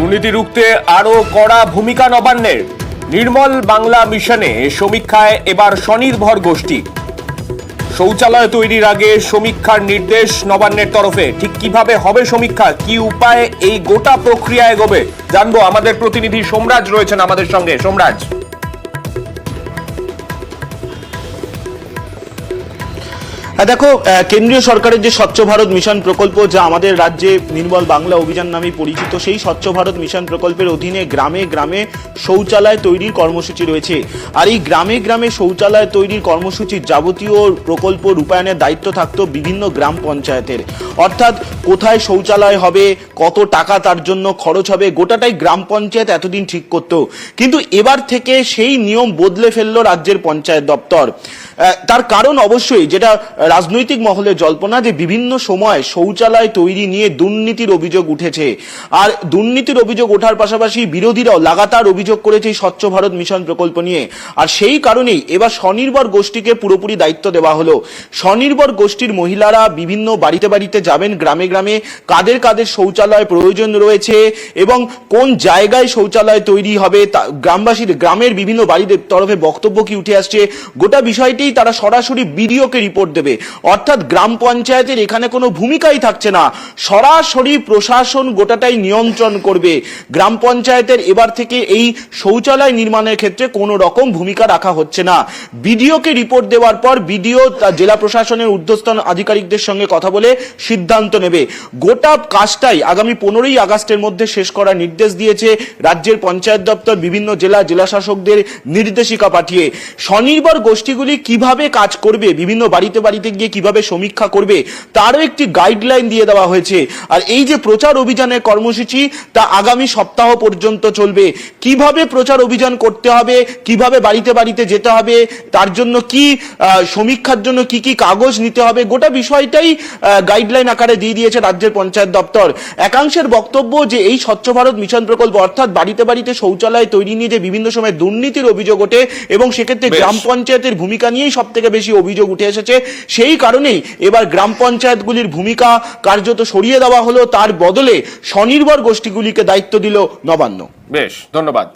দুর্নীতি রুখতে আরো কড়া ভূমিকা নবান্নের। নির্মল বাংলা মিশনে সমীক্ষায় এবার স্বনির্ভর গোষ্ঠী। শৌচালয় তৈরির আগে সমীক্ষার নির্দেশ নবান্নের তরফে। ঠিক কিভাবে হবে সমীক্ষা, কি উপায়ে এই গোটা প্রক্রিয়া এগোবে জানবো। আমাদের প্রতিনিধি সোমরাজ রয়েছেন আমাদের সঙ্গে। সোমরাজ, দেখো, কেন্দ্রীয় সরকারের যে স্বচ্ছ ভারত মিশন প্রকল্প, যা আমাদের রাজ্যে নির্মল বাংলা অভিযান নামে পরিচিত, সেই স্বচ্ছ ভারত মিশন প্রকল্পের অধীনে গ্রামে গ্রামে শৌচালয় তৈরির কর্মসূচি রয়েছে। আর এই গ্রামে গ্রামে শৌচালয় তৈরির কর্মসূচির যাবতীয় প্রকল্প রূপায়ণের দায়িত্ব থাকতো বিভিন্ন গ্রাম পঞ্চায়েতের। অর্থাৎ কোথায় শৌচালয় হবে, কত টাকা তার জন্য খরচ হবে, গোটাটাই গ্রাম পঞ্চায়েত এতদিন ঠিক করতো। কিন্তু এবার থেকে সেই নিয়ম বদলে ফেললো রাজ্যের পঞ্চায়েত দপ্তর। তার কারণ অবশ্যই যেটা রাজনৈতিক মহলে জল্পনা, যে বিভিন্ন সময় শৌচালয় তৈরি নিয়ে দুর্নীতির অভিযোগ উঠেছে। আর দুর্নীতির অভিযোগ ওঠার পাশাপাশি বিরোধীরাও লাগাতার অভিযোগ করেছে স্বচ্ছ ভারত মিশন প্রকল্প নিয়ে। আর সেই কারণেই এবার স্বনির্ভর গোষ্ঠীকে পুরোপুরি দায়িত্ব দেওয়া হলো। স্বনির্ভর গোষ্ঠীর মহিলারা বিভিন্ন বাড়িতে বাড়িতে যাবেন, গ্রামে গ্রামে কাদের কাদের শৌচালয় প্রয়োজন রয়েছে এবং কোন জায়গায় শৌচালয় তৈরি হবে, গ্রামবাসীর গ্রামের বিভিন্ন বাড়িদের তরফে বক্তব্য কি উঠে আসছে, গোটা বিষয়টি তারা সরাসরি বিডিওকে রিপোর্ট দেবে। অর্থাৎ গ্রাম পঞ্চায়েতের এখানে কোনো ভূমিকাই থাকছে না, সরাসরি প্রশাসন গোটাটাই নিয়ন্ত্রণ করবে। গ্রাম পঞ্চায়েতের এবার থেকে এই শৌচালয় নির্মাণের ক্ষেত্রে কোনো রকম ভূমিকা রাখা হচ্ছে না। বিডিওকে রিপোর্ট দেওয়ার পর বিডিও জেলা প্রশাসনের ঊর্ধ্বতন আধিকারিকদের সঙ্গে কথা বলে সিদ্ধান্ত নেবে। গোটা কাজটাই আগামী 15ই আগস্টের মধ্যে শেষ করার নির্দেশ দিয়েছে রাজ্যের পঞ্চায়েত দপ্তর বিভিন্ন জেলা শাসকদের নির্দেশিকা পাঠিয়ে। স্বনির্ভর গোষ্ঠীগুলি কিভাবে কাজ করবে, বিভিন্ন বাড়িতে বাড়িতে গিয়ে কিভাবে সমীক্ষা করবে, তারও একটি গাইডলাইন দিয়ে দেওয়া হয়েছে। আর এই যে প্রচার অভিযানের কর্মসূচি, তা আগামী সপ্তাহ পর্যন্ত চলবে। কিভাবে প্রচার অভিযান করতে হবে, কিভাবে বাড়িতে বাড়িতে যেতে হবে, তার জন্য কি সমীক্ষার জন্য কি কি কাগজ নিতে হবে, গোটা বিষয়টাই গাইডলাইন আকারে দিয়ে দিয়েছে রাজ্যের পঞ্চায়েত দপ্তর। একাংশের বক্তব্য যে এই স্বচ্ছ ভারত মিশন প্রকল্প অর্থাৎ বাড়িতে বাড়িতে শৌচালয় তৈরি নিয়ে যে বিভিন্ন সময় দুর্নীতির অভিযোগ ওঠে এবং সেক্ষেত্রে গ্রাম পঞ্চায়েতের ভূমিকা নিয়েই সব থেকে বেশি অভিযোগ উঠে এসেছে। সেই কারণেই এবার গ্রাম পঞ্চায়েতগুলির ভূমিকা কার্যত সরিয়ে দেওয়া হলো, তার বদলে স্বনির্ভর গোষ্ঠীগুলিকে দায়িত্ব দিল নবান্ন। বেশ, ধন্যবাদ।